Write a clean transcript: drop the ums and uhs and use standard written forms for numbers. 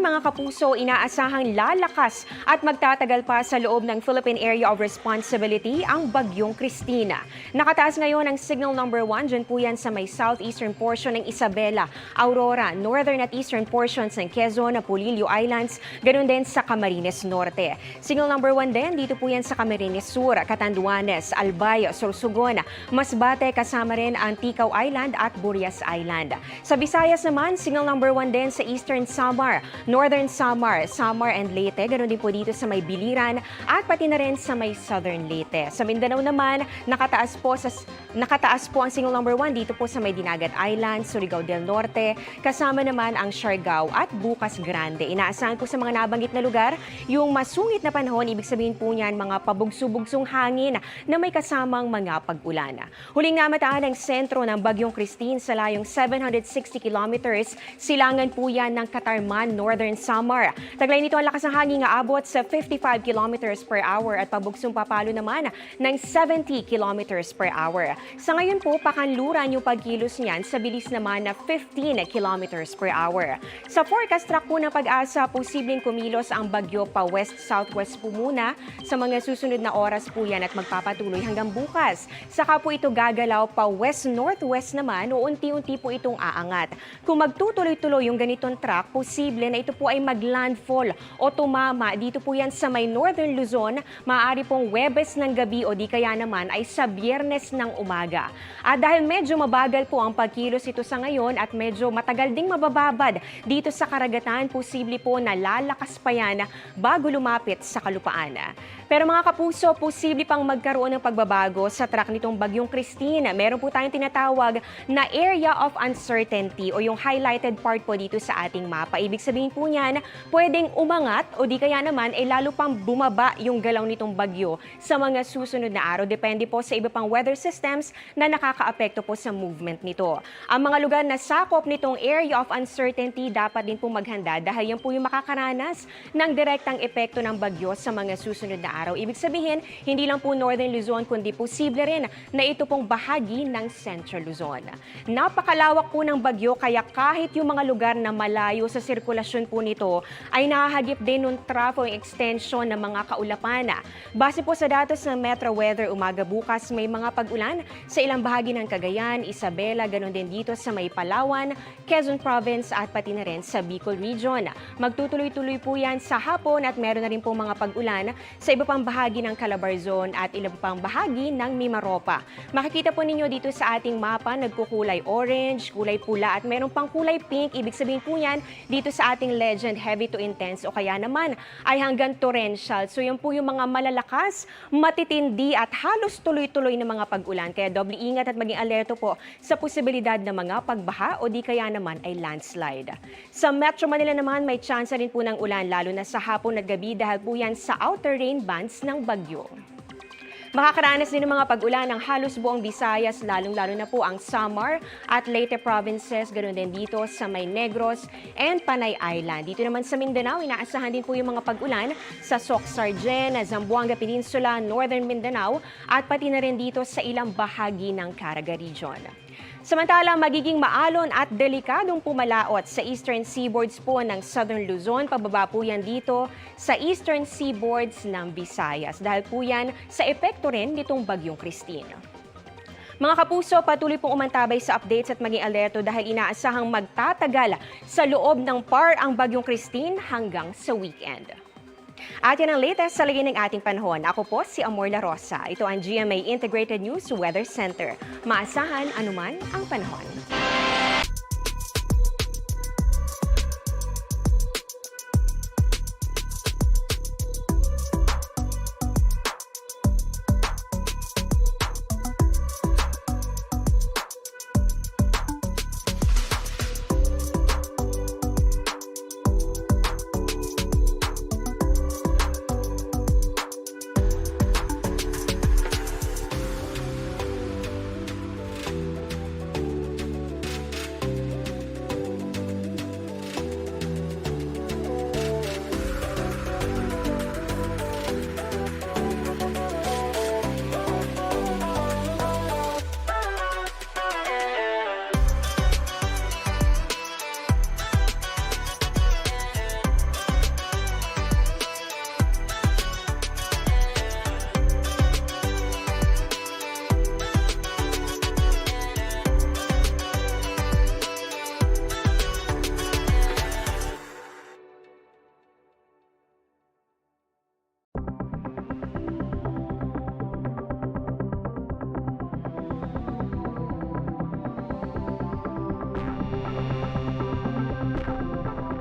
mga kapuso, inaasahang lalakas at magtatagal pa sa loob ng Philippine Area of Responsibility ang Bagyong Cristina. Nakataas ngayon ang signal number 1, dyan po yan sa may southeastern portion ng Isabela, Aurora, northern at eastern portions ng Quezon, Apulillo Islands, ganoon din sa Camarines Norte. Signal number 1 din, dito po yan sa Camarines Sur, Catanduanes, Albay, Sorsogon, Masbate, kasama rin ang Ticao Island at Burias Island. Sa Visayas naman, signal number 1 din sa Eastern Samar, Northern Samar, Samar and Leyte, ganoon din po dito sa may Biliran at pati na rin sa may Southern Leyte. Sa Mindanao naman, nakataas po ang signal number 1 dito po sa may Dinagat Island, Surigao del Norte, kasama naman ang Siargao at Bukas Grande. Inaasahan po sa mga nabanggit na lugar yung masungit na panahon, ibig sabihin po niyan mga pabugso-bugsong hangin na may kasamang mga pag-ulan. Huling namataan ang sentro ng Bagyong Christine sa layong 760 kilometers, silangan po yan ng Catarman, Northern Samar. Taglay nito ang lakas ng hangin nga abot sa 55 kilometers per hour at pabugsong papalo naman ng 70 kilometers per hour. Sa ngayon po, pakanluran yung pagkilos niyan sa bilis naman na 15 kilometers per hour. Sa forecast track po ng Pag-asa, posibleng kumilos ang bagyo pa west-southwest po muna sa mga susunod na oras po yan at magpapatuloy hanggang bukas. Saka po ito gagalaw pa west-northwest naman o unti-unti po itong aangat. Kung magtutuloy-tuloy yung ganitong track, posible na ito po ay maglandfall o tumama dito po yan sa may Northern Luzon, maaari pong Huwebes ng gabi o di kaya naman ay sa Biyernes ng umaga. At dahil medyo mabagal po ang pagkilos ito sa ngayon at medyo matagal ding mabababad dito sa karagatan, posible po na lalakas pa yan bago lumapit sa kalupaan. Pero mga kapuso, posible pang magkaroon ng pagbabago sa track nitong Bagyong Christine. Meron po tayong tinatawag na area of uncertainty o yung highlighted part po dito sa ating mapa. Ibig sabihin po niyan, pwedeng umangat o di kaya naman ay lalo pang bumaba yung galaw nitong bagyo sa mga susunod na araw. Depende po sa iba pang weather systems na nakakaapekto po sa movement nito. Ang mga lugar na sakop nitong area of uncertainty dapat din po maghanda dahil yan po yung makakaranas ng direktang epekto ng bagyo sa mga susunod na araw. Ibig sabihin, hindi lang po Northern Luzon kundi posible rin na ito pong bahagi ng Central Luzon. Napakalawak po ng bagyo kaya kahit yung mga lugar na malayo sa sirkulasyon po nito ay nahahagip din ng traffic extension ng mga kaulapan. Base po sa datos ng Metro Weather, umaga bukas may mga pag-ulan sa ilang bahagi ng Cagayan, Isabela, ganon din dito sa may Palawan, Quezon Province at pati na rin sa Bicol Region. Magtutuloy-tuloy po yan sa hapon at meron na rin po mga pag-ulan sa iba pang bahagi ng Calabarzon at ilang pang bahagi ng Mimaropa. Makikita po ninyo dito sa ating mapa, nagkukulay orange, kulay pula at meron pang kulay pink. Ibig sabihin po yan dito sa ating legend, heavy to intense o kaya naman ay hanggang torrential. So yan po yung mga malalakas, matitindi at halos tuloy-tuloy na mga pag-ulan. Kaya doble ingat at maging alerto po sa posibilidad ng mga pagbaha o di kaya naman ay landslide. Sa Metro Manila naman may chance rin po ng ulan lalo na sa hapon at gabi dahil po yan sa outer rain bands ng bagyo. Makakaranas din ng mga pag-ulan ng halos buong Visayas, lalong-lalo na po ang Samar at Leyte provinces, ganoon din dito sa may Negros and Panay Island. Dito naman sa Mindanao, inaasahan din po yung mga pag-ulan sa Soc-Sargen, Zamboanga Peninsula, Northern Mindanao at pati na rin dito sa ilang bahagi ng Caraga Region. Samantala, magiging maalon at delikadong pumalaot sa eastern seaboards po ng Southern Luzon. Pababa po yan dito sa eastern seaboards ng Visayas. Dahil po yan sa epekto rin nitong Bagyong Christine. Mga kapuso, patuloy pong umantabay sa updates at maging alerto dahil inaasahang magtatagal sa loob ng PAR ang Bagyong Christine hanggang sa weekend. At yan ang latest sa lagay ng ating panahon. Ako po si Amor La Rosa. Ito ang GMA Integrated News Weather Center. Maasahan anuman ang panahon.